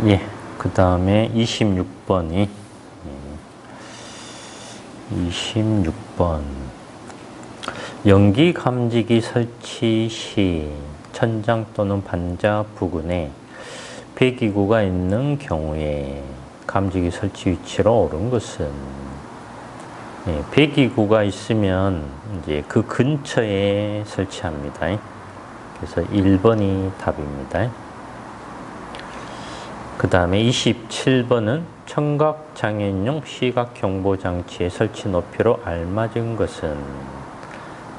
예. 그 다음에 26번이 26번 연기 감지기 설치 시 천장 또는 반자 부근에 배기구가 있는 경우에 감지기 설치 위치로 옳은 것은 배기구가 있으면 이제 그 근처에 설치합니다. 그래서 1번이 답입니다. 그 다음에 27번은 청각장애인용 시각경보장치의 설치 높이로 알맞은 것은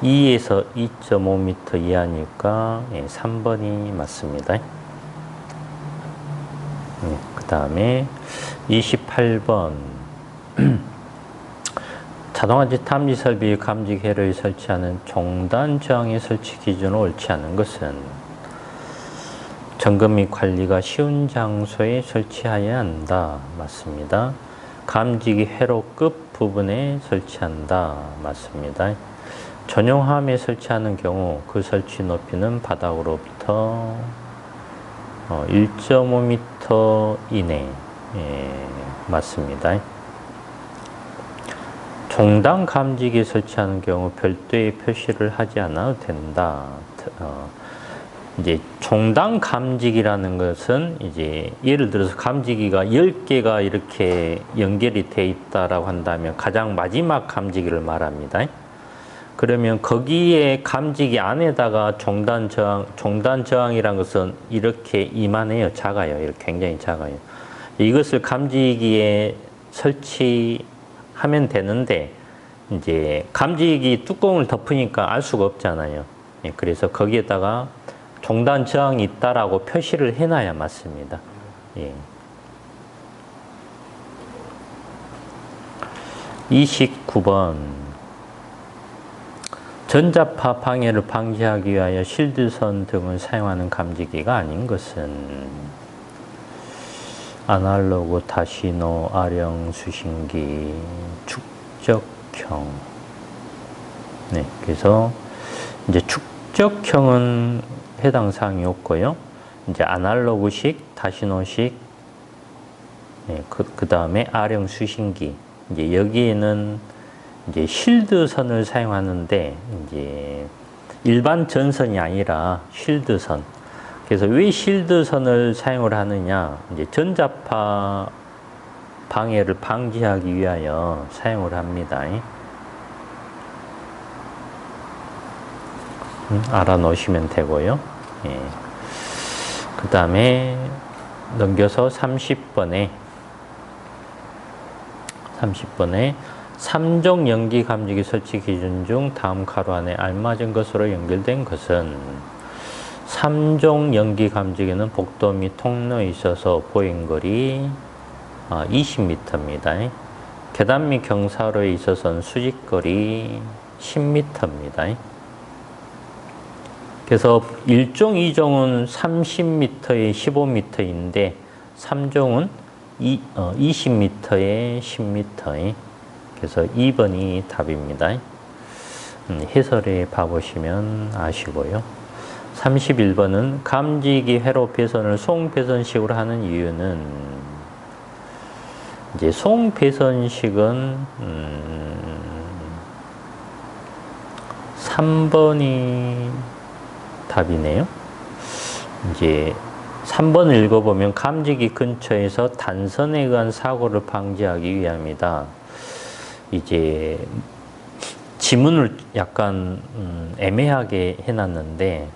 2에서 2.5m 이하니까 3번이 맞습니다. 그 다음에 28번 자동화재 탐지 설비 감지 회로에 설치하는 종단 저항의 설치 기준으로 옳지 않은 것은 점검 및 관리가 쉬운 장소에 설치해야 한다. 맞습니다. 감지기 회로 끝 부분에 설치한다. 맞습니다. 전용함에 설치하는 경우 그 설치 높이는 바닥으로부터 1.5m 이내. 맞습니다. 종단 감지기에 설치하는 경우 별도의 표시를 하지 않아도 된다. 이제 종단 감지기라는 것은 이제 예를 들어서 감지기가 10개가 이렇게 연결이 돼 있다라고 한다면 가장 마지막 감지기를 말합니다. 그러면 거기에 감지기 안에다가 종단 저항이라는 것은 이렇게 이만해요. 작아요. 이렇게 굉장히 작아요. 이것을 감지기에 설치하면 되는데 이제 감지기 뚜껑을 덮으니까 알 수가 없잖아요. 그래서 거기에다가 종단 저항이 있다라고 표시를 해놔야 맞습니다. 예. 29번 전자파 방해를 방지하기 위하여 실드선 등을 사용하는 감지기가 아닌 것은 아날로그 다시노 아령 수신기 축적형. 네, 그래서 이제 축적형은 해당 사항이 없고요. 이제 아날로그식, 다시노식, 그 다음에 아령 수신기. 이제 여기에는 이제 쉴드선을 사용하는데 이제 일반 전선이 아니라 쉴드선. 그래서 왜 쉴드선을 사용을 하느냐? 이제 전자파 방해를 방지하기 위하여 사용을 합니다. 알아놓으시면 되고요. 예. 그 다음에 넘겨서 30번에 3종 연기 감지기 설치 기준 중 다음 가로 안에 알맞은 것으로 연결된 것은 3종 연기 감지기는 복도 및 통로에 있어서 보행거리 20m입니다. 계단 및 경사로에 있어서는 수직거리 10m입니다. 그래서 1종, 2종은 30m에 15m인데 3종은 20m에 10m. 그래서 2번이 답입니다. 해설에 봐보시면 아시고요. 31번은 감지기 회로 배선을 송배선식으로 하는 이유는 이제 송배선식은 3번이 답이네요. 이제 3번을 읽어보면 감지기 근처에서 단선에 의한 사고를 방지하기 위함이다. 이제 지문을 약간 애매하게 해놨는데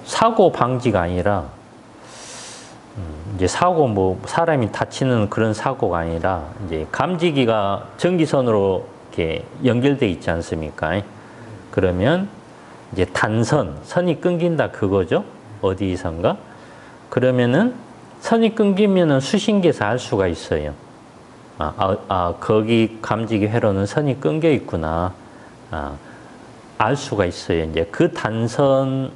사고 방지가 아니라 이제 사고 뭐 사람이 다치는 그런 사고가 아니라 이제 감지기가 전기선으로 이렇게 연결돼 있지 않습니까? 그러면 이제 선이 끊긴다 그거죠. 어디선가? 그러면은 선이 끊기면은 수신기에서 알 수가 있어요. 거기 감지기 회로는 선이 끊겨 있구나. 알 수가 있어요. 이제 그 단선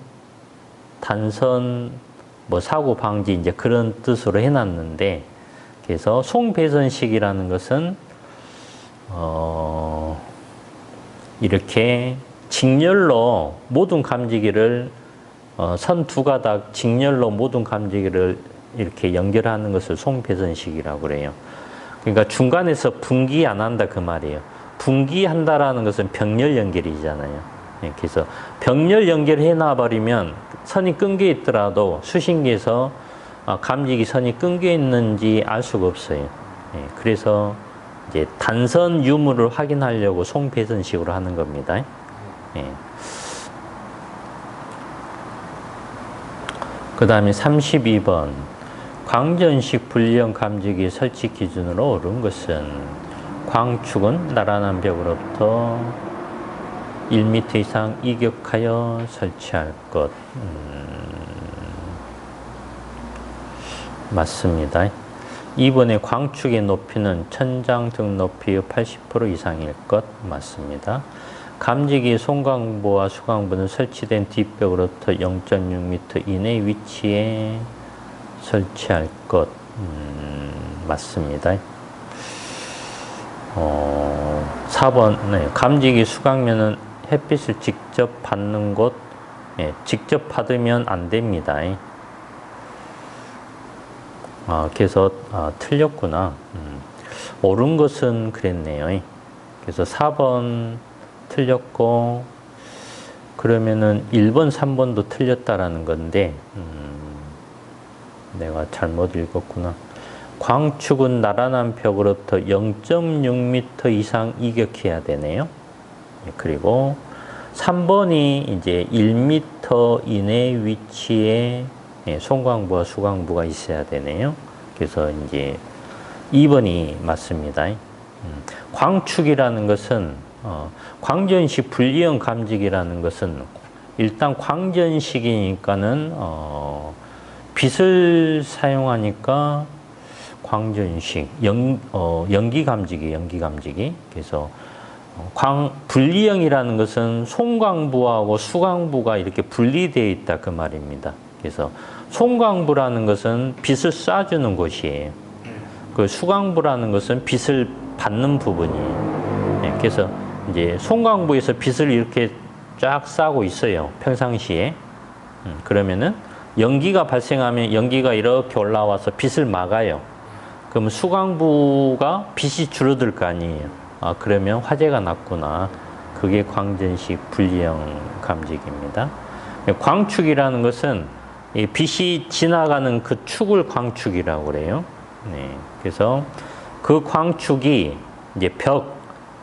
뭐 사고 방지 이제 그런 뜻으로 해놨는데 그래서 송배선식이라는 것은 이렇게 직렬로 모든 감지기를 선 두 가닥 직렬로 모든 감지기를 이렇게 연결하는 것을 송배선식이라고 그래요. 그러니까 중간에서 분기 안 한다 그 말이에요. 분기한다라는 것은 병렬 연결이잖아요. 예, 그래서 병렬 연결해 놔버리면 선이 끊겨 있더라도 수신기에서 감지기 선이 끊겨 있는지 알 수가 없어요. 예, 그래서 이제 단선 유무를 확인하려고 송배선식으로 하는 겁니다. 예. 그 다음에 32번. 광전식 불리형 감지기 설치 기준으로 옳은 것은 광축은 나란한 벽으로부터 1m 이상 이격하여 설치할 것. 맞습니다. 2번의 광축의 높이는 천장 등 높이의 80% 이상일 것. 맞습니다. 감지기 송광부와 수광부는 설치된 뒷벽으로부터 0.6m 이내 위치에 설치할 것. 맞습니다. 4번. 네. 감지기 수광면은 햇빛을 직접 받는 곳. 네. 직접 받으면 안 됩니다. 그래서 틀렸구나. 옳은 것은 그랬네요. 그래서 4번 틀렸고, 그러면은 1번, 3번도 틀렸다라는 건데, 내가 잘못 읽었구나. 광축은 나란한 벽으로부터 0.6m 이상 이격해야 되네요. 그리고 3번이 이제 1m 이내 위치에 송광부와 수광부가 있어야 되네요. 그래서 이제 2번이 맞습니다. 광축이라는 것은 광전식 분리형 감지기라는 것은 일단 광전식이니까는 빛을 사용하니까 광전식 연기 감지기. 그래서 분리형이라는 것은 송광부하고 수광부가 이렇게 분리되어 있다 그 말입니다. 그래서 송광부라는 것은 빛을 쏴주는 곳이에요. 그 수광부라는 것은 빛을 받는 부분이에요. 그래서 이제 송광부에서 빛을 이렇게 쫙 쏴고 있어요. 평상시에. 그러면은 연기가 발생하면 연기가 이렇게 올라와서 빛을 막아요. 그러면 수광부가 빛이 줄어들 거 아니에요. 그러면 화재가 났구나. 그게 광전식 분리형 감지기입니다. 광축이라는 것은 빛이 지나가는 그 축을 광축이라고 그래요. 네. 그래서 그 광축이 이제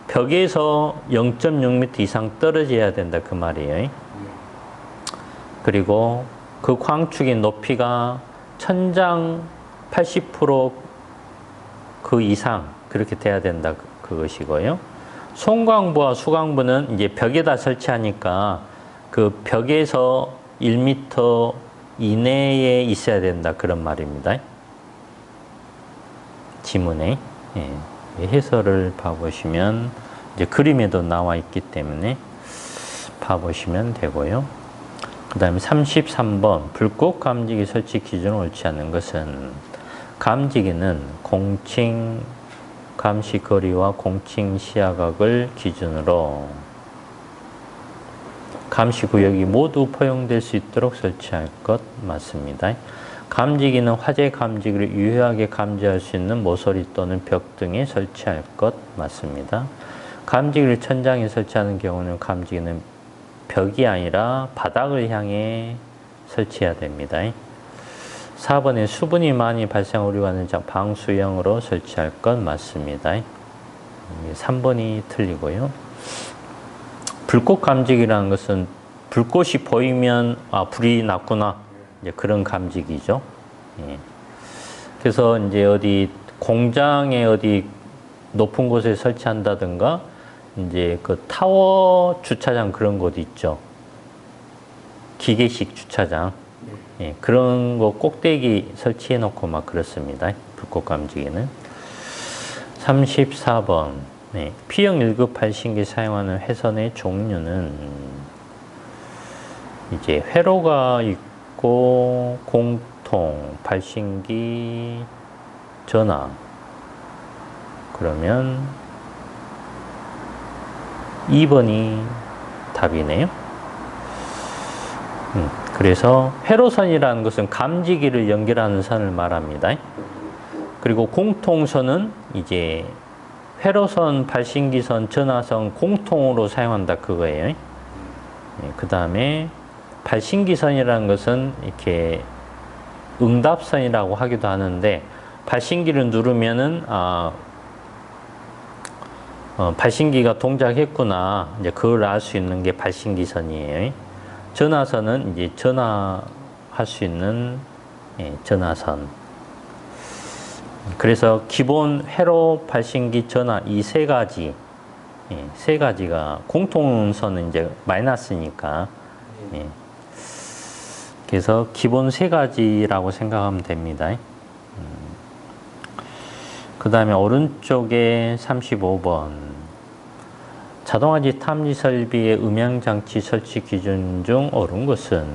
벽에서 0.6m 이상 떨어져야 된다 그 말이에요. 그리고 그 광축의 높이가 천장 80% 이상 그렇게 돼야 된다 그것이고요. 송광부와 수광부는 이제 벽에다 설치하니까 그 벽에서 1m 이내에 있어야 된다 그런 말입니다. 지문에 해설을 봐보시면 이제 그림에도 나와 있기 때문에 봐보시면 되고요. 그 다음에 33번 불꽃 감지기 설치 기준을 옳지 않은 것은 감지기는 공칭 감시 거리와 공칭 시야각을 기준으로 감시 구역이 모두 포용될 수 있도록 설치할 것. 맞습니다. 감지기는 화재 감지기를 유효하게 감지할 수 있는 모서리 또는 벽 등에 설치할 것. 맞습니다. 감지기를 천장에 설치하는 경우는 감지기는 벽이 아니라 바닥을 향해 설치해야 됩니다. 4번에 수분이 많이 발생 우려가 있는 방수형으로 설치할 것. 맞습니다. 3번이 틀리고요. 불꽃 감지기라는 것은 불꽃이 보이면 불이 났구나 이제 그런 감지기죠. 그래서 이제 어디 공장에 어디 높은 곳에 설치한다든가 이제 그 타워 주차장 그런 곳 있죠. 기계식 주차장. 그런 거 꼭대기 설치해 놓고 막 그렇습니다. 불꽃 감지기는. 34번. P형 1급 발신기 사용하는 회선의 종류는 이제 회로가 있고 공통, 발신기, 전화. 그러면 2번이 답이네요. 그래서 회로선이라는 것은 감지기를 연결하는 선을 말합니다. 그리고 공통선은 이제 회로선, 발신기선, 전화선 공통으로 사용한다 그거예요. 그 다음에 발신기선이라는 것은 이렇게 응답선이라고 하기도 하는데 발신기를 누르면은 발신기가 동작했구나 이제 그걸 알 수 있는 게 발신기선이에요. 전화선은 이제 전화할 수 있는 전화선. 그래서 기본 회로, 발신기, 전화 이 세 가지 세 가지가 공통선은 이제 마이너스니까 그래서 기본 세 가지라고 생각하면 됩니다. 그 다음에 오른쪽에 35번 자동화지 탐지 설비의 음향장치 설치 기준 중 옳은 것은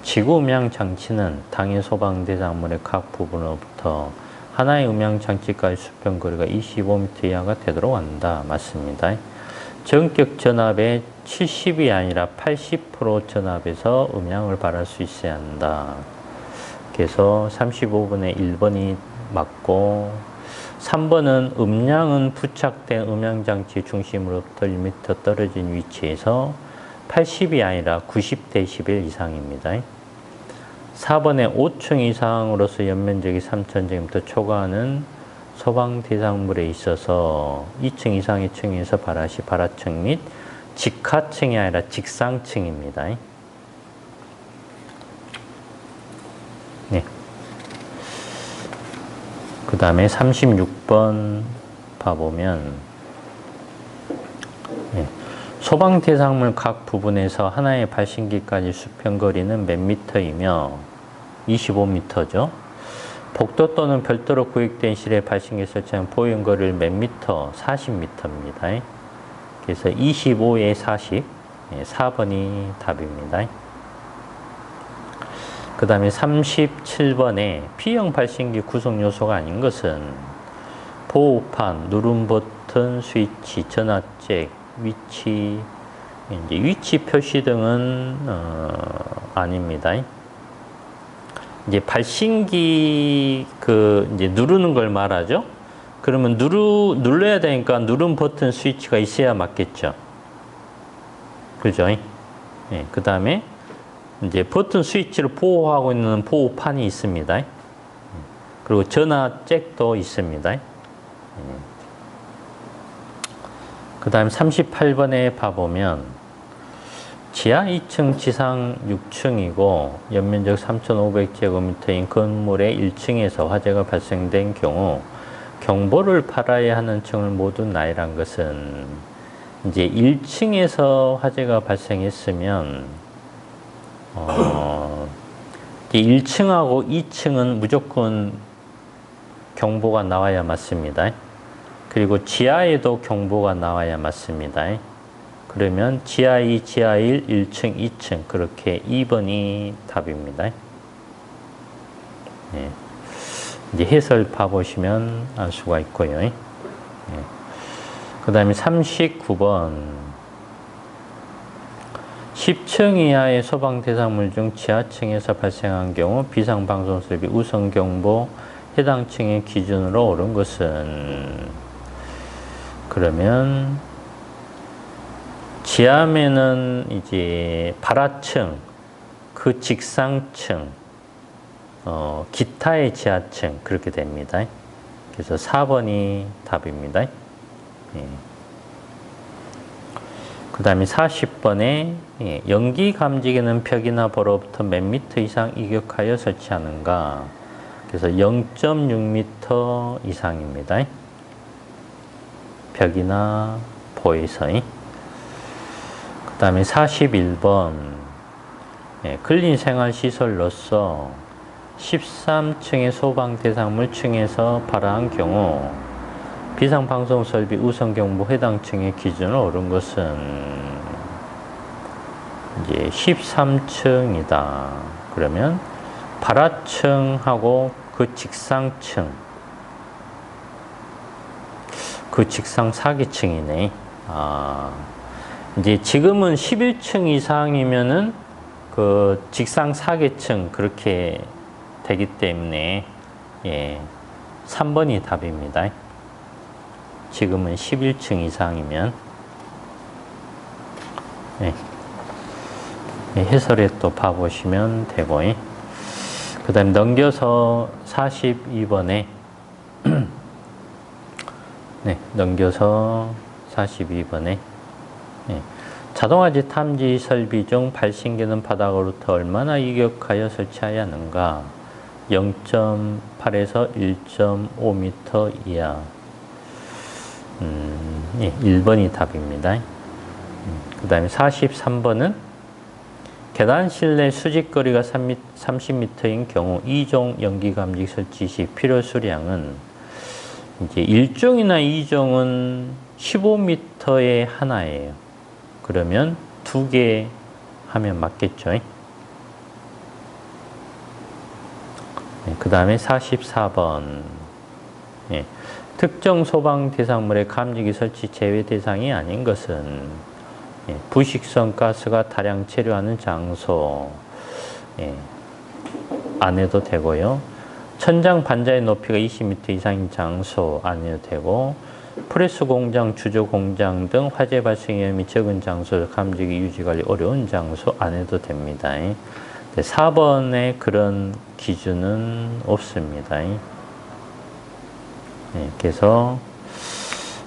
지구 음향장치는 당해 소방 대상물의 각 부분으로부터 하나의 음향장치까지 수평 거리가 25m 이하가 되도록 한다. 맞습니다. 전격 전압의 70이 아니라 80% 전압에서 음향을 발할 수 있어야 한다. 그래서 35번에 1번이 맞고 3번은 음량은 부착된 음향장치 중심으로부터 1m 떨어진 위치에서 80이 아니라 90dB 이상입니다. 4번에 5층 이상으로서 연면적이 3,000제곱미터 초과하는 소방 대상물에 있어서 2층 이상의 층에서 발화시 발화층 및 직하층이 아니라 직상층입니다. 네. 그 다음에 36번 봐보면 소방 대상물 각 부분에서 하나의 발신기까지 수평거리는 몇 미터이며 25m죠. 복도 또는 별도로 구획된 실에 발신기 설치한 포용거리를 몇 미터? 40m입니다. 그래서 25에 40, 4번이 답입니다. 그 다음에 37번에 P형 발신기 구성 요소가 아닌 것은 보호판, 누름 버튼, 스위치, 전화잭, 위치, 이제 위치 표시 등은 아닙니다. 이제 발신기 이제 누르는 걸 말하죠. 그러면 눌러야 되니까 누름 버튼 스위치가 있어야 맞겠죠. 그죠? 예, 그 다음에 이제 버튼 스위치를 보호하고 있는 보호판이 있습니다. 그리고 전화 잭도 있습니다. 그 다음 38번에 봐보면 지하 2층, 지상 6층이고 연면적 3,500제곱미터인 건물의 1층에서 화재가 발생된 경우 경보를 받아야 하는 층을 모두 나열한 것은 이제 1층에서 화재가 발생했으면 1층하고 2층은 무조건 경보가 나와야 맞습니다. 그리고 지하에도 경보가 나와야 맞습니다. 그러면 지하 2, 지하 1, 1층, 2층 그렇게 2번이 답입니다. 네. 이제 해설 봐보시면 알 수가 있고요. 네. 그 다음에 39번 10층 이하의 소방 대상물 중 지하층에서 발생한 경우 비상방송 설비 우선 경보 해당 층의 기준으로 옳은 것은 그러면 지하면은 이제 발화층, 그 직상층, 기타의 지하층 그렇게 됩니다. 그래서 4번이 답입니다. 예. 그 다음에 40번에 연기 감지기는 벽이나 보로부터 몇 미터 이상 이격하여 설치하는가? 그래서 0.6m 이상입니다. 벽이나 보에서. 그 다음에 41번 근린생활시설로서 13층의 소방대상물 층에서 발화한 경우 비상방송설비 우선경보 해당 층의 기준을 옳은 것은 이제 13층이다. 그러면 발화층하고 그 직상층, 그 직상 사기층이네. 이제 지금은 11층 이상이면은 그 직상 사계층 그렇게 되기 때문에 예, 3번이 답입니다. 지금은 11층 이상이면 예, 해설에 또 봐보시면 되고 그 다음 넘겨서 42번에 네, 넘겨서 42번에 예, 자동화재 탐지 설비 중 발신기는 바닥으로부터 얼마나 이격하여 설치해야 하는가? 0.8에서 1.5m 이하. 예, 1번이 답입니다. 그 다음에 43번은 계단 실내 수직거리가 30m인 경우 2종 연기 감지 설치 시 필요 수량은 이제 1종이나 2종은 15m에 하나예요. 그러면 2개 하면 맞겠죠. 네, 그 다음에 44번. 예, 특정 소방 대상물의 감지기 설치 제외 대상이 아닌 것은 예, 부식성 가스가 다량 체류하는 장소 예, 안 해도 되고요. 천장 반자의 높이가 20m 이상인 장소 안 해도 되고 프레스 공장, 주조 공장 등 화재 발생 위험이 적은 장소, 감지기 유지 관리 어려운 장소 안 해도 됩니다. 4번에 그런 기준은 없습니다. 네, 그래서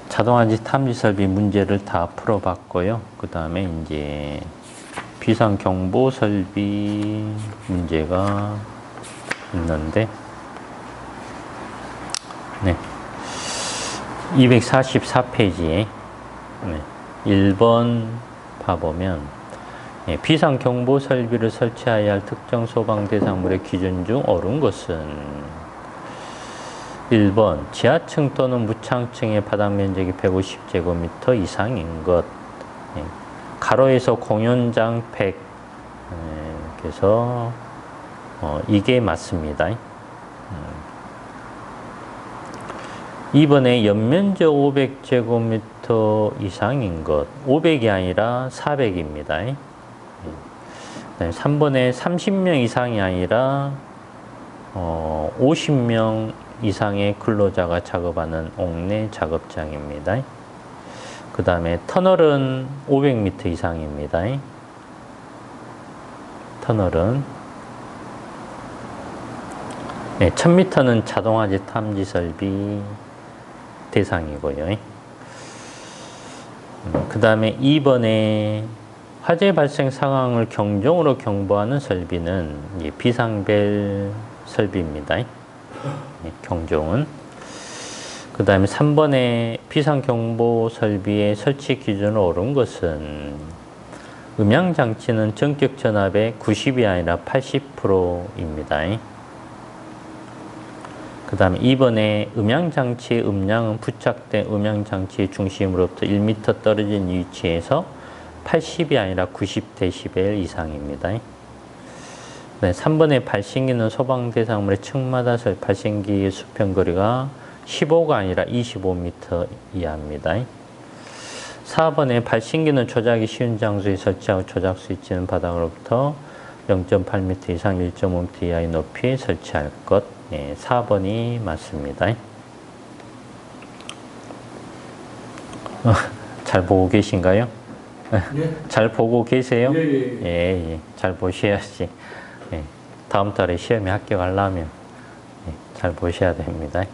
자동화재 탐지 설비 문제를 다 풀어봤고요. 그 다음에 이제 비상 경보 설비 문제가 있는데, 네. 244페이지에 1번 봐보면 비상경보 설비를 설치해야 할 특정 소방 대상물의 기준 중 옳은 것은 1번 지하층 또는 무창층의 바닥 면적이 150제곱미터 이상인 것. 가로에서 공연장 100. 그래서 이게 맞습니다. 2번에 연면적 500제곱미터 이상인 것. 500이 아니라 400입니다. 3번에 30명 이상이 아니라 50명 이상의 근로자가 작업하는 옥내 작업장입니다. 그 다음에 터널은 500m 이상입니다. 터널은 1000m는 자동화재 탐지 설비 대상이고요. 그 다음에 2번에 화재 발생 상황을 경종으로 경보하는 설비는 비상벨 설비입니다. 경종은. 그 다음에 3번에 비상경보 설비의 설치 기준으로 옳은 것은 음향장치는 전격 전압의 90이 아니라 80%입니다. 그 다음에 2번에 음향장치의 음량은 부착된 음향장치의 중심으로부터 1m 떨어진 위치에서 80이 아니라 90dB 이상입니다. 네, 3번에 발신기는 소방 대상물의 층마다 발신기의 수평거리가 15가 아니라 25m 이하입니다. 4번에 발신기는 조작이 쉬운 장소에 설치하고 조작 스위치는 바닥으로부터 0.8m 이상 1.5m 이하의 높이에 설치할 것. 4번이 맞습니다. 잘 보고 계신가요? 예. 잘 보고 계세요? 예. 잘 보셔야지. 다음 달에 시험에 합격하려면 잘 보셔야 됩니다.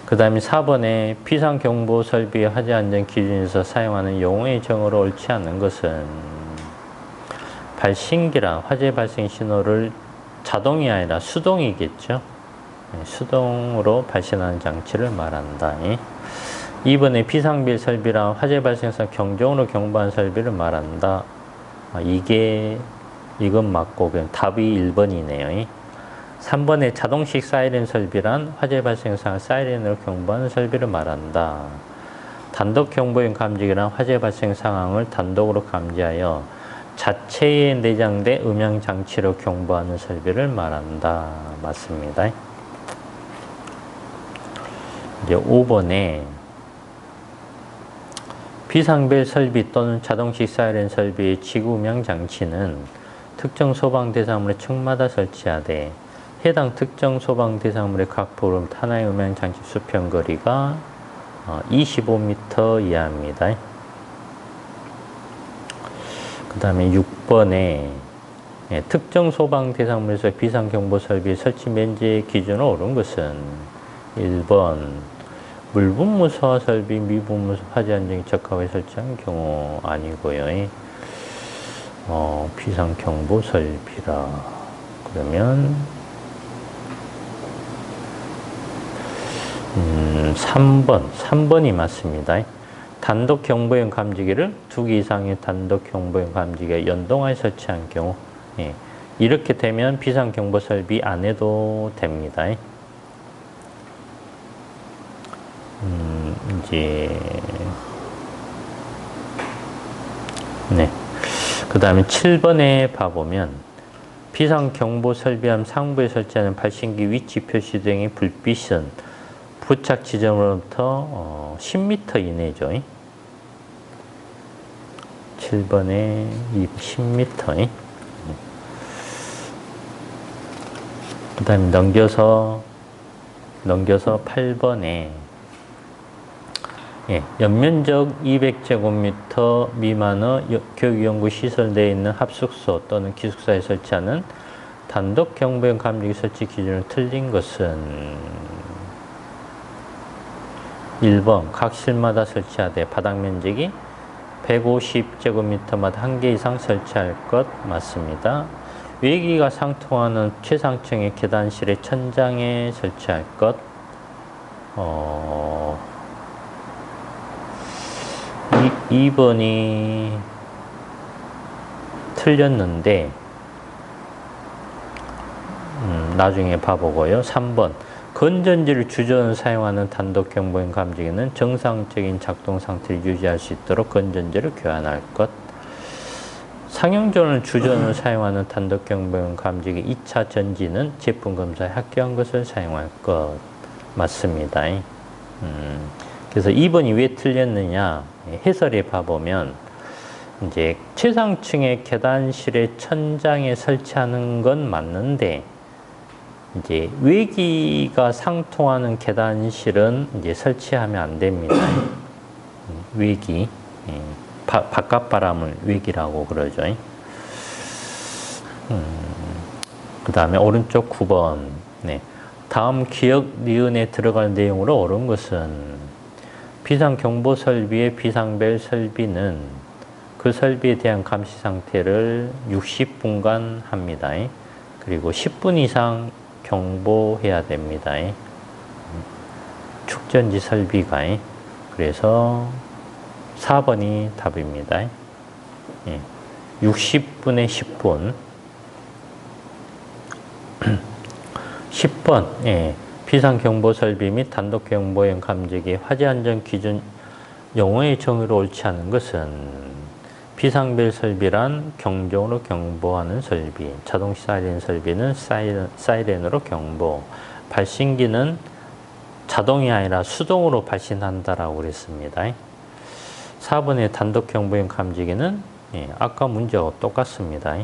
그 다음에 4번에 비상경보 설비의 화재 안전 기준에서 사용하는 용어의 정어로 옳지 않은 것은 발신기란 화재 발생 신호를 자동이 아니라 수동이겠죠. 수동으로 발신하는 장치를 말한다. 2번에 비상벨 설비란 화재 발생상 경종으로 경보하는 설비를 말한다. 이건 맞고 그냥 답이 1번이네요. 3번에 자동식 사이렌 설비란 화재 발생상 사이렌으로 경보하는 설비를 말한다. 단독 경보용 감지기란 화재 발생 상황을 단독으로 감지하여 자체에 내장된 음향 장치로 경보하는 설비를 말한다. 맞습니다. 이제 5번에 비상벨 설비 또는 자동식 사이렌 설비의 지구명 장치는 특정 소방 대상물의 층마다 설치하되 해당 특정 소방 대상물의 각 보름 하나의 음향 장치 수평 거리가 25m 이하입니다. 그 다음에 6번에 특정 소방 대상물에서 비상경보 설비 설치 면제 기준으로 옳은 것은 1번 물분무소화 설비, 미분무소 화재 안정에 적합하게 설치한 경우 아니고요. 비상경보 설비라 그러면 3번이 맞습니다. 단독 경보용 감지기를 2개 이상의 단독 경보용 감지기에 연동하여 설치한 경우 이렇게 되면 비상경보 설비 안 해도 됩니다. 그 다음에 7번에 봐보면 비상경보 설비함 상부에 설치하는 발신기 위치 표시 등의 불빛은 부착 지점으로부터 10m 이내죠. 7번에 10m. 그 다음에 넘겨서 8번에 연면적 200제곱미터 미만의 교육연구 시설 내에 있는 합숙소 또는 기숙사에 설치하는 단독 경보용 감지기 설치 기준을 틀린 것은 1번 각 실마다 설치하되 바닥 면적이 150제곱미터마다 1개 이상 설치할 것 맞습니다. 외기가 상통하는 최상층의 계단실의 천장에 설치할 것 2번이 틀렸는데 나중에 봐보고요. 3번 건전지를 주전을 사용하는 단독 경보용 감지기는 정상적인 작동 상태를 유지할 수 있도록 건전지를 교환할 것. 상용전을 주전을 사용하는 단독 경보용 감지기 2차 전지는 제품 검사에 합격한 것을 사용할 것 맞습니다. 그래서 2번이 왜 틀렸느냐 해설에 봐보면 이제 최상층의 계단실의 천장에 설치하는 건 맞는데 이제 외기가 상통하는 계단실은 이제 설치하면 안 됩니다. 외기, 바깥 바람을 외기라고 그러죠. 그 다음에 오른쪽 9번. 다음 기억 니은에 들어갈 내용으로 옳은 것은 비상경보 설비의 비상벨 설비는 그 설비에 대한 감시 상태를 60분간 합니다. 그리고 10분 이상 경보해야 됩니다. 축전지 설비가. 그래서 4번이 답입니다. 60분에 10분. 10번. 비상경보 설비 및 단독경보용 감지기 화재 안전 기준 용어의 정의로 옳지 않은 것은 비상벨 설비란 경종으로 경보하는 설비, 자동 사이렌 설비는 사이렌으로 경보, 발신기는 자동이 아니라 수동으로 발신한다라고 그랬습니다. 4번의 단독 경보용 감지기는 아까 문제와 똑같습니다.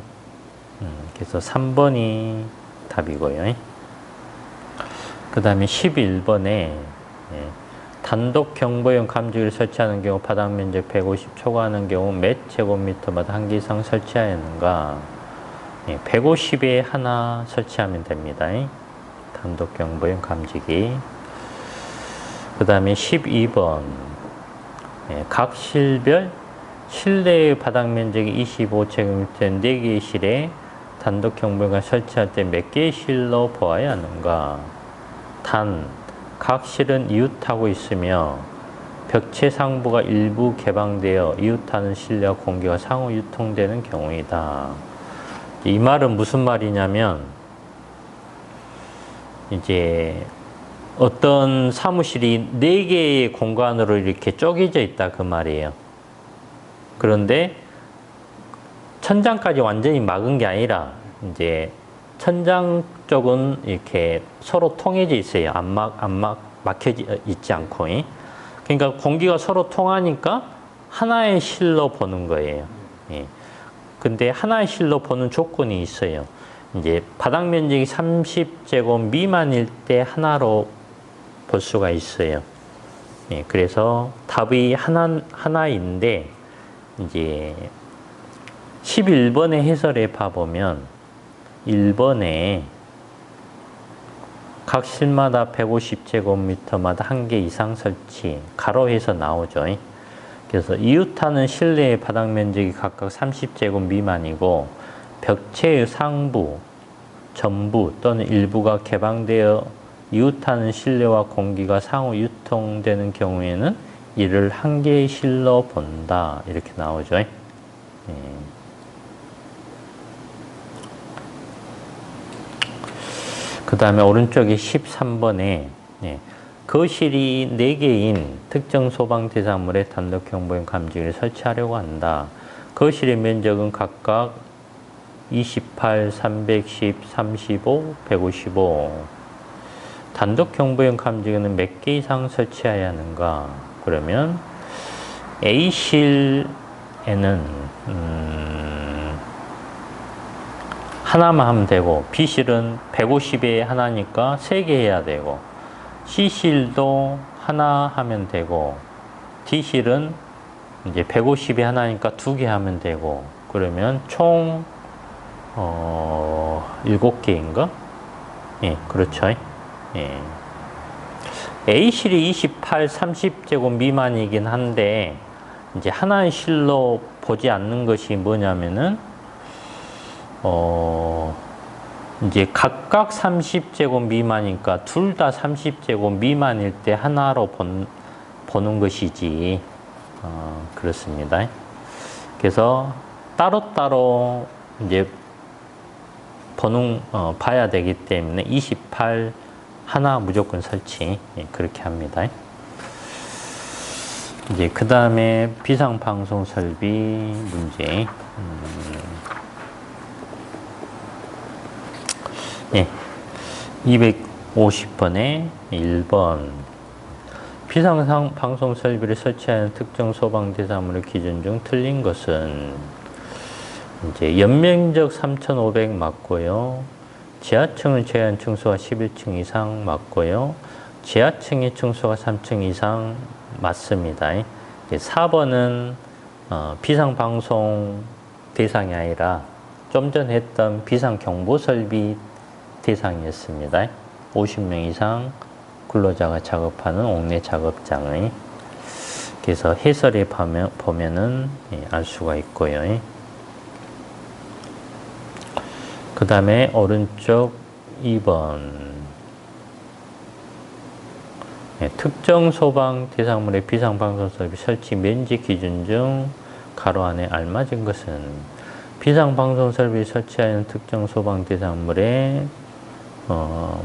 그래서 3번이 답이고요. 그 다음에 11번에 단독 경보용 감지기를 설치하는 경우 바닥 면적 150 초과하는 경우 몇 제곱미터마다 1개 이상 설치해야 하는가? 150에 하나 설치하면 됩니다. 단독 경보용 감지기. 그 다음에 12번 각 실별 실내의 바닥 면적이 25제곱미터 4개의 실에 단독 경보용을 설치할 때 몇 개의 실로 보아야 하는가? 단 각 실은 이웃하고 있으며 벽체 상부가 일부 개방되어 이웃하는 실내와 공기가 상호 유통되는 경우이다. 이 말은 무슨 말이냐면 이제 어떤 사무실이 4개의 공간으로 이렇게 쪼개져 있다 그 말이에요. 그런데 천장까지 완전히 막은 게 아니라 이제 천장 쪽은 이렇게 서로 통해져 있어요. 막혀져 있지 않고. 그러니까 공기가 서로 통하니까 하나의 실로 보는 거예요. 예. 근데 하나의 실로 보는 조건이 있어요. 이제 바닥 면적이 30제곱 미만일 때 하나로 볼 수가 있어요. 예. 그래서 답이 하나인데, 이제 11번의 해설에 봐보면 1번에 각 실마다 150제곱미터마다 한 개 이상 설치, 가로해서 나오죠. 그래서 이웃하는 실내의 바닥 면적이 각각 30제곱 미만이고 벽체의 상부, 전부 또는 일부가 개방되어 이웃하는 실내와 공기가 상호 유통되는 경우에는 이를 한 개의 실로 본다. 이렇게 나오죠. 그 다음에 오른쪽에 13번에 거실이 4개인 특정 소방 대상물의 단독 경보용 감지기를 설치하려고 한다. 거실의 면적은 각각 28, 310, 35, 155. 단독 경보용 감지기는 몇 개 이상 설치해야 하는가? 그러면 A실에는 하나만 하면 되고, B실은 150에 하나니까 3개 해야 되고, C실도 하나 하면 되고, D실은 이제 150에 하나니까 2개 하면 되고, 그러면 총 7개인가? 예, 그렇죠. 예. A실이 28, 30제곱 미만이긴 한데, 이제 하나의 실로 보지 않는 것이 뭐냐면은, 이제 각각 30제곱 미만이니까 둘 다 30제곱 미만일 때 하나로 보는 것이지. 그렇습니다. 그래서 따로따로 이제 봐야 되기 때문에 28 하나 무조건 설치. 그렇게 합니다. 이제 그 다음에 비상방송 설비 문제. 250번에 1번. 비상방송 설비를 설치하는 특정 소방 대상물의 기준 중 틀린 것은 이제 연면적 3,500 맞고요. 지하층은 제한 층수가 11층 이상 맞고요. 지하층의 층수가 3층 이상 맞습니다. 4번은 비상방송 대상이 아니라 좀 전 했던 비상경보설비 대상이었습니다. 50명 이상 근로자가 작업하는 옥내 작업장의. 그래서 해설에 보면은 알 수가 있고요. 그 다음에 오른쪽 2번. 특정 소방 대상물의 비상방송 설비 설치 면적 기준 중 가로 안에 알맞은 것은 비상방송 설비 설치하는 특정 소방 대상물의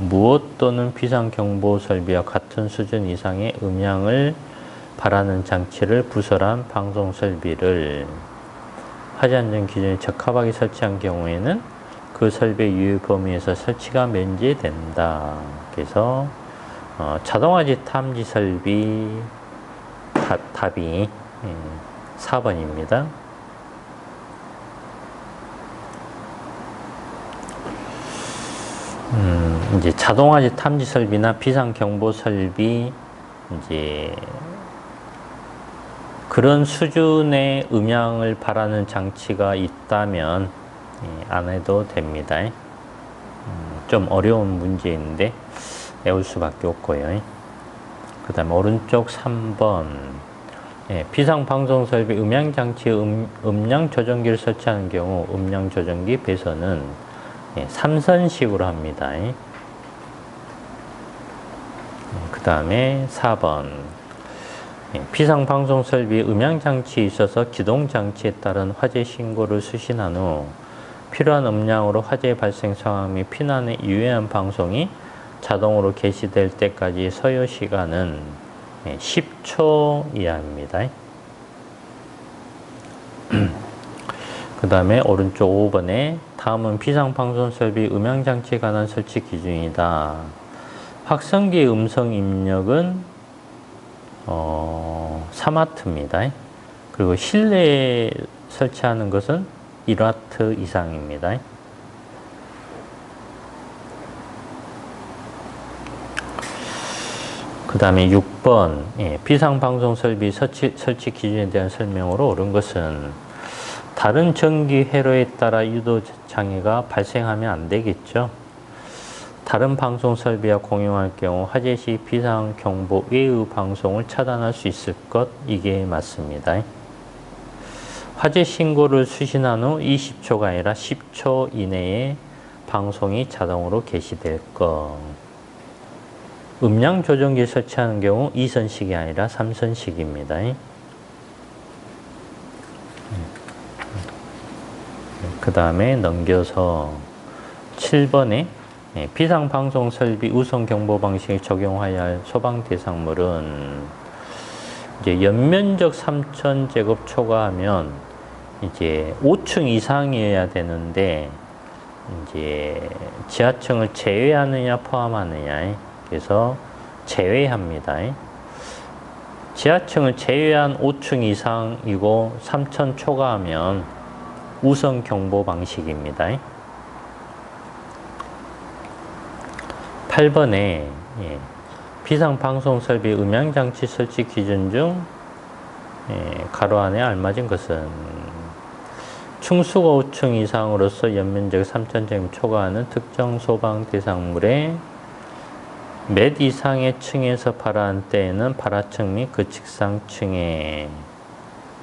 무엇 또는 비상경보 설비와 같은 수준 이상의 음향을 발하는 장치를 부설한 방송 설비를 화재 안전 기준에 적합하게 설치한 경우에는 그 설비의 유효 범위에서 설치가 면제된다. 그래서 자동화재 탐지 설비 답이 4번입니다. 이제 자동화재 탐지 설비나 비상경보 설비, 이제 그런 수준의 음향을 발하는 장치가 있다면 안 해도 됩니다. 좀 어려운 문제인데 외울 수밖에 없고요. 그 다음에 오른쪽 3번. 비상방송 설비 음향장치에 음량 조정기를 설치하는 경우 음량 조정기 배선은 3선식으로 합니다. 그 다음에 4번. 비상방송 설비 음향장치에 있어서 기동장치에 따른 화재 신고를 수신한 후 필요한 음량으로 화재 발생 상황 및 피난에 유의한 방송이 자동으로 개시될 때까지 소요 시간은 10초 이하입니다. 그 다음에 오른쪽 5번에 다음은 비상방송 설비 음향장치에 관한 설치 기준이다. 확성기의 음성 입력은 3와트입니다. 그 그리고 실내에 설치하는 것은 1와트 이상입니다. 그 다음에 6번 비상방송 설비 설치 기준에 대한 설명으로 옳은 것은 다른 전기 회로에 따라 유도 장애가 발생하면 안 되겠죠. 다른 방송 설비와 공용할 경우 화재 시 비상 경보 외의 방송을 차단할 수 있을 것, 이게 맞습니다. 화재 신고를 수신한 후 20초가 아니라 10초 이내에 방송이 자동으로 개시될 것. 음량 조정기 설치하는 경우 2선식이 아니라 3선식입니다. 그 다음에 넘겨서 7번에 비상방송 설비 우선 경보 방식을 적용하여야 할 소방 대상물은 이제 연면적 3,000제곱 초과하면 이제 5층 이상이어야 되는데 이제 지하층을 제외하느냐 포함하느냐, 그래서 제외합니다. 지하층을 제외한 5층 이상이고 3,000 초과하면 우선 경보 방식입니다. 8번에 비상방송 설비 음향장치 설치 기준 중 가로 안에 알맞은 것은 층수가 5층 이상으로서 연면적 3,000제곱 초과하는 특정 소방 대상물의 몇 이상의 층에서 발화한 때에는 발화층 및 그 직상 층에,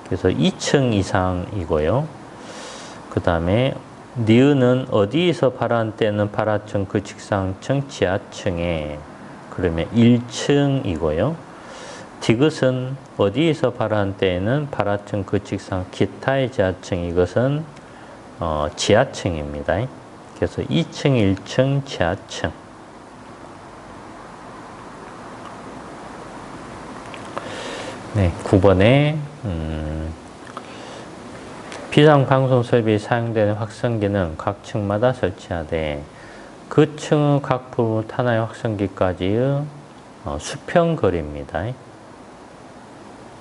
그래서 2층 이상이고요. 그 다음에 니은은 어디에서 발화한 때는 발화층 그 직상층 지하층에, 그러면 1층이고요. 디귿은 어디에서 발화한 때에는 발화층 그 직상 기타의 지하층, 이것은 지하층입니다. 그래서 2층, 1층, 지하층. 네, 9번에 비상방송 설비에 사용되는 확성기는 각 층마다 설치하되 그 층의 각 부분 하나의 확성기까지의 수평거리입니다.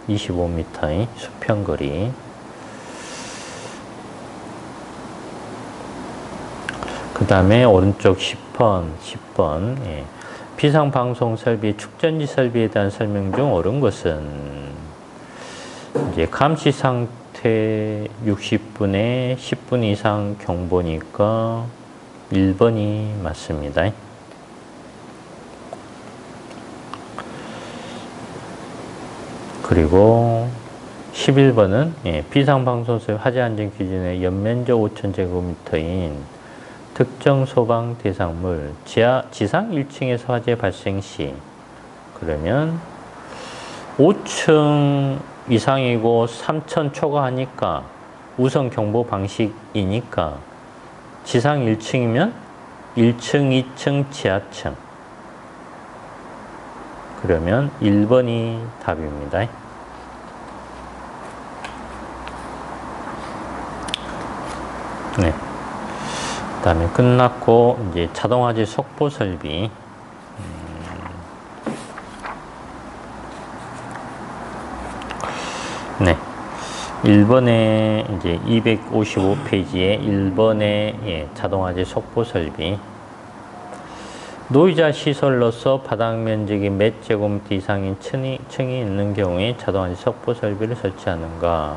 25m의 수평거리. 그 다음에 오른쪽 10번 비상방송 설비, 축전지 설비에 대한 설명 중 옳은 것은 이제 감시 상태 60분에 10분 이상 경보니까 1번이 맞습니다. 그리고 11번은 비상방송 설비 화재 안전 기준의 연면적 5,000제곱미터인 특정 소방 대상물 지상 1층에서 화재 발생 시, 그러면 5층 이상이고 3,000 초과하니까 우선 경보 방식이니까 지상 1층이면 1층, 2층, 지하층. 그러면 1번이 답입니다. 네. 그 다음에 끝났고, 이제 자동화재 속보 설비. 네. 1번에 이제 255페이지에 1번에 자동화재 속보 설비. 노이자 시설로서 바닥 면적이 몇 제곱미터 이상인 층이 있는 경우에 자동화재 속보 설비를 설치하는가.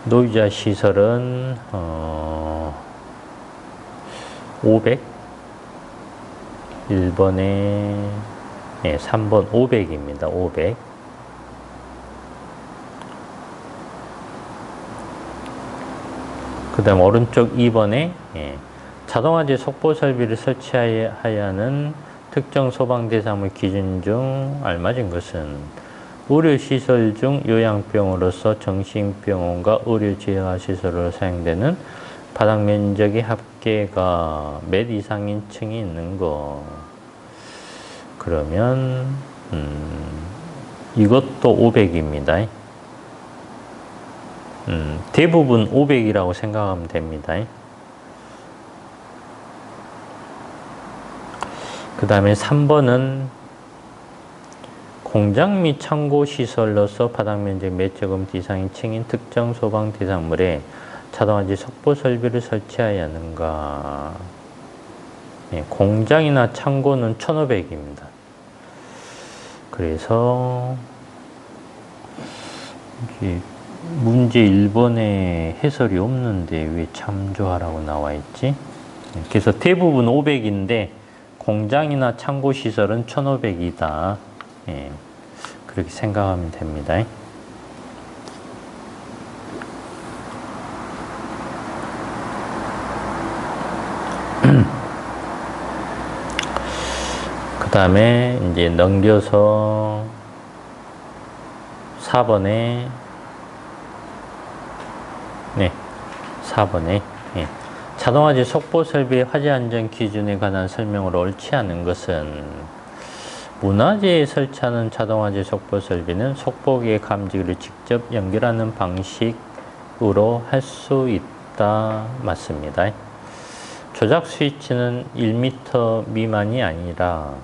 노이자 시설은 500, 1번에 3번 500입니다. 500. 그 다음 오른쪽 2번에 자동화재 속보 설비를 설치하여야 하는 특정 소방 대상물 기준 중 알맞은 것은 의료시설 중 요양병원으로서 정신병원과 의료지하시설로 사용되는 바닥 면적의 합계가 몇 이상인 층이 있는 거. 그러면 이것도 500입니다. 대부분 500이라고 생각하면 됩니다. 그 다음에 3번은 공장 및 창고 시설로서 바닥 면적 몇 제곱미터 이상인 층인 특정 소방 대상물에 자동화재 속보 설비를 설치해야 하는가? 예, 공장이나 창고는 1500입니다. 그래서 문제 1번에 해설이 없는데 왜 참조하라고 나와 있지? 그래서 대부분 500인데 공장이나 창고 시설은 1500이다. 예, 그렇게 생각하면 됩니다. 그 다음에 이제 넘겨서 4번에 네, 4번에 예. 자동화재 속보 설비의 화재 안전 기준에 관한 설명으로 옳지 않은 것은 문화재에 설치하는 자동화재 속보 설비는 속보기의 감지기를 직접 연결하는 방식으로 할 수 있다. 맞습니다. 조작 스위치는 1m 미만이 아니라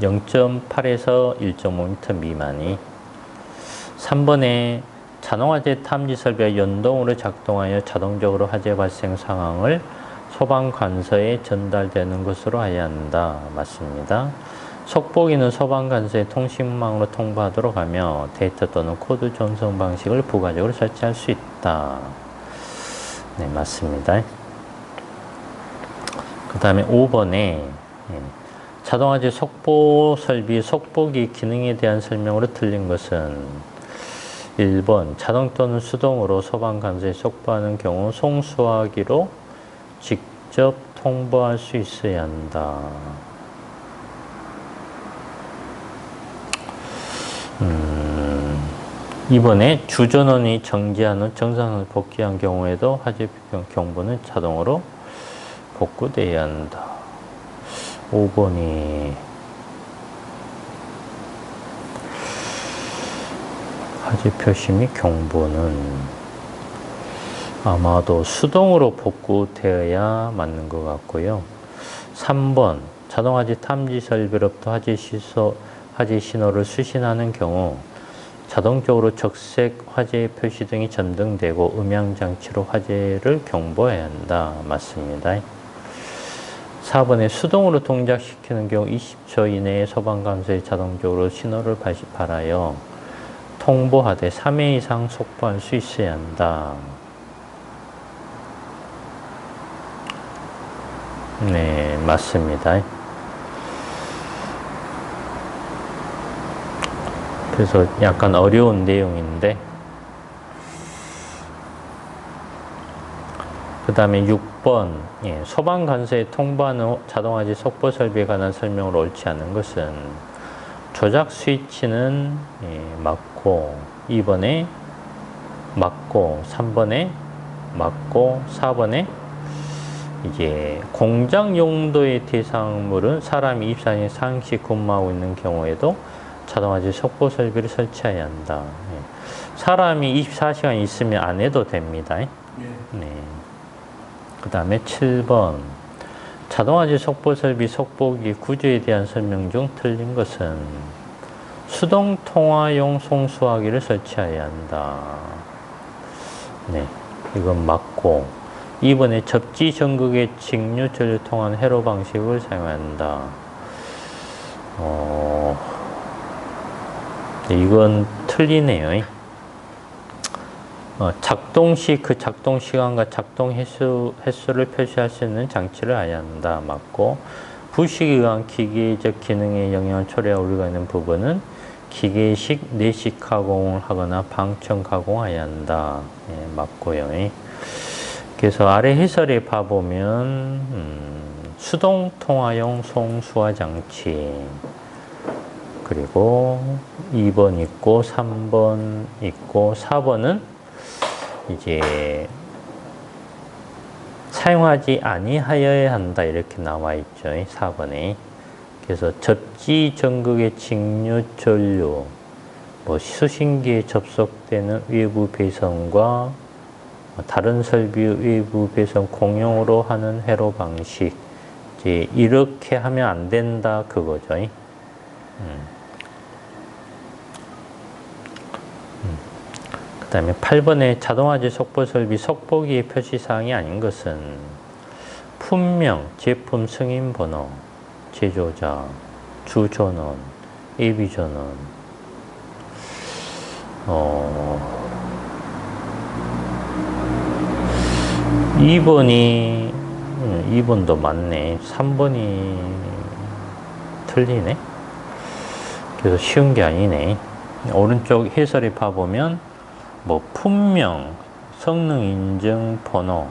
0.8에서 1.5m 미만이. 3번에 자동화재 탐지 설비가 연동으로 작동하여 자동적으로 화재 발생 상황을 소방관서에 전달되는 것으로 해야 한다. 맞습니다. 속보기는 소방관서의 통신망으로 통보하도록 하며 데이터 또는 코드 전송 방식을 부가적으로 설치할 수 있다. 네, 맞습니다. 그 다음에 5번에 자동화재 속보 설비 속보기 기능에 대한 설명으로 틀린 것은 1번 자동 또는 수동으로 소방관서에 속보하는 경우 송수화기로 직접 통보할 수 있어야 한다. 이번에 주전원이 정지한 후 정상으로 복귀한 경우에도 화재 경보는 자동으로 복구돼야 한다. 5번이 화재 표시 및 경보는 아마도 수동으로 복구되어야 맞는 것 같고요. 3번 자동화재 탐지 설비로부터 화재 신호를 수신하는 경우 자동적으로 적색 화재 표시 등이 전등되고 음향장치로 화재를 경보해야 한다. 맞습니다. 4번에 수동으로 동작시키는 경우 20초 이내에 소방관서에 자동적으로 신호를 발하여 통보하되 3회 이상 속보할 수 있어야 한다. 네, 맞습니다. 그래서 약간 어려운 내용인데, 그 다음에 6번 소방관서에 통보하는 자동화재 속보 설비에 관한 설명으로 옳지 않은 것은 조작 스위치는 맞고 2번에 맞고 3번에 맞고 4번에 이제 공장 용도의 대상물은 사람이 24시간 상시 근무하고 있는 경우에도 자동화재 속보 설비를 설치해야 한다. 사람이 24시간 있으면 안 해도 됩니다. 네. 그 다음에 7번 자동화재 속보 설비 속보기 구조에 대한 설명 중 틀린 것은 수동 통화용 송수화기를 설치해야 한다. 네, 이건 맞고 2번에 접지 전극의 직류 전류 통한 회로 방식을 사용한다. 이건 틀리네요. 작동 시 그 작동 시간과 작동 횟수를 표시할 수 있는 장치를 해야 한다. 맞고 부식에 의한 기계적 기능에 영향을 초래할 우려가 있는 부분은 기계식 내식 가공을 하거나 방청 가공해야 한다. 네, 맞고요. 그래서 아래 해설에 봐보면 수동 통화용 송수화 장치 그리고 2번 있고 3번 있고 4번은 이제 사용하지 아니하여야 한다 이렇게 나와 있죠. 4번에. 그래서 접지 전극의 직류 전류 수신기에 접속되는 외부 배선과 다른 설비의 외부 배선 공용으로 하는 회로 방식 이제 이렇게 하면 안 된다 그거죠. 그다음에 8번에 자동화재 속보 설비 속보기의 표시사항이 아닌 것은 품명, 제품 승인 번호, 제조자, 주전원, 예비전원, 2번도 맞네. 3번이 틀리네. 그래서 쉬운 게 아니네. 오른쪽 해설에 봐보면 뭐 품명, 성능 인증 번호,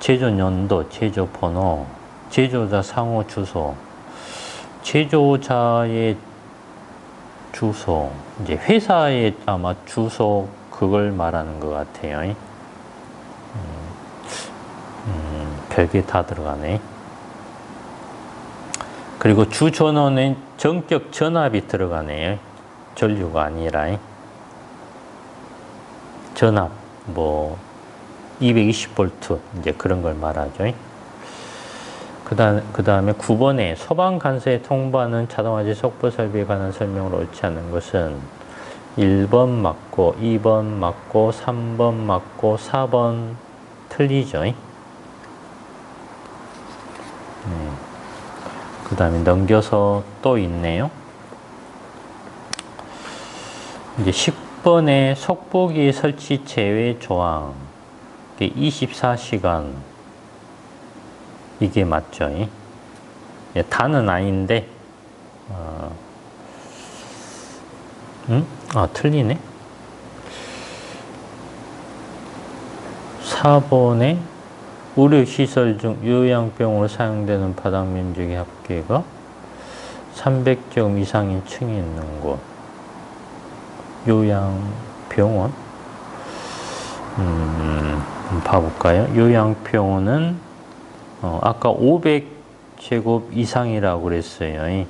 제조 연도, 제조 번호, 제조자 상호 주소, 제조자의 주소, 이제 회사의 아마 주소 그걸 말하는 것 같아요. 별게 다 들어가네. 그리고 주전원은 전격 전압이 들어가네요. 전류가 아니라 전압, 뭐 220V 이제 그런 걸 말하죠. 그 다음에 9번에 소방관서에 통보하는 자동화재 속보 설비에 관한 설명을 옳지 않은 것은 1번 맞고 2번 맞고 3번 맞고 4번 틀리죠. 그 다음에 넘겨서 또 있네요. 이제 10번에 속보기 설치 제외 조항 24시간 이게 맞죠? 다는 아닌데 틀리네. 4번에 의료시설 중 요양병으로 사용되는 바닥 면적의 합계가 300제곱 이상인 층이 있는 곳. 요양병원? 봐볼까요? 요양병원은 아까 500제곱 이상이라고 그랬어요.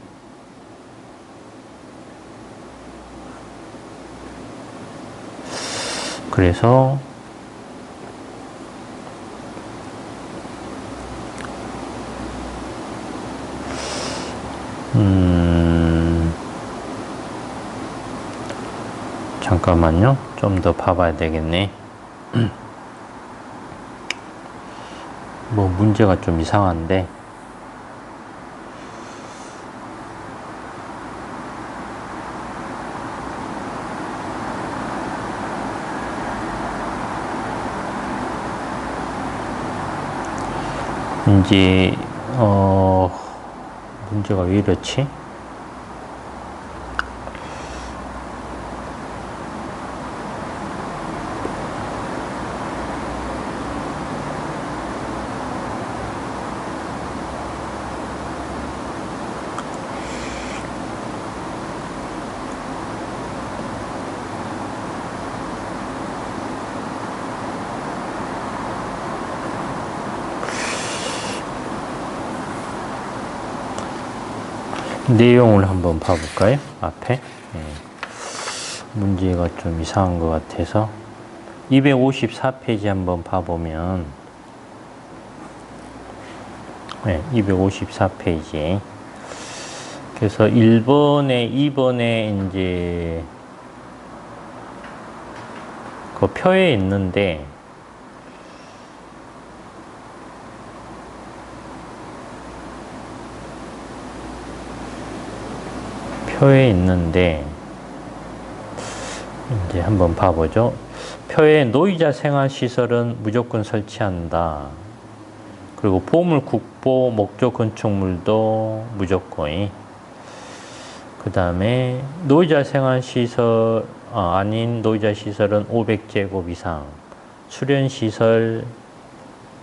그래서 잠깐만요. 좀 더 봐봐야 되겠네. 뭐 문제가 좀 이상한데. 이제 문제가 왜 이렇지? 내용을 한번 봐볼까요? 앞에 문제가 좀 이상한 것 같아서 254페이지 한번 봐보면 254페이지 그래서 1번에 2번에 이제 그 표에 있는데 이제 한번 봐보죠. 표에 노이자 생활시설은 무조건 설치한다. 그리고 보물 국보 목조 건축물도 무조건. 그 다음에 노이자 생활시설 아닌 노이자 시설은 500제곱 이상, 수련시설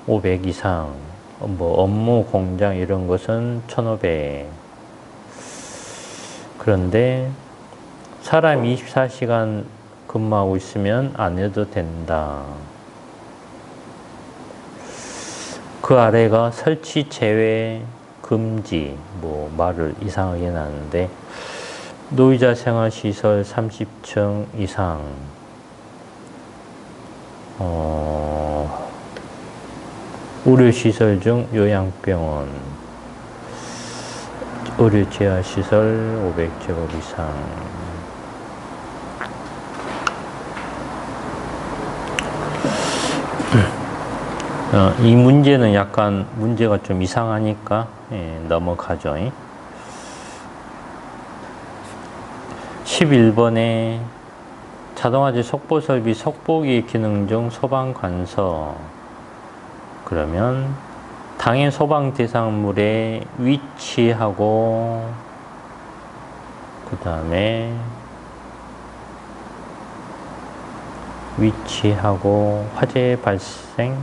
500 이상, 뭐 업무 공장 이런 것은 1500. 그런데 사람 24시간 근무하고 있으면 안 해도 된다. 그 아래가 설치 제외 금지, 뭐 말을 이상하게 나는데 노이자 생활시설 30층 이상, 의료시설 중 요양병원, 의료재활시설 500제곱 이상. 이 문제는 약간 문제가 좀 이상하니까 넘어가죠. 11번에 자동화재 속보 설비 속보기 기능 중 소방 관서. 그러면 당해 소방 대상물의 위치하고 그 다음에 위치하고 화재 발생.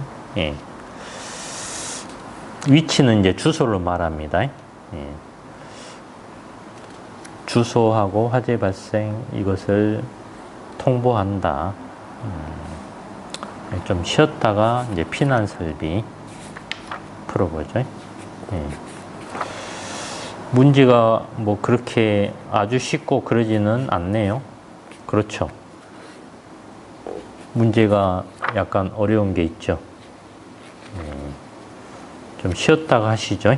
위치는 이제 주소를 말합니다. 주소하고 화재 발생 이것을 통보한다. 좀 쉬었다가 이제 피난 설비 풀어보죠. 문제가 뭐 그렇게 아주 쉽고 그러지는 않네요. 그렇죠. 문제가 약간 어려운 게 있죠. 좀 쉬었다가 하시죠.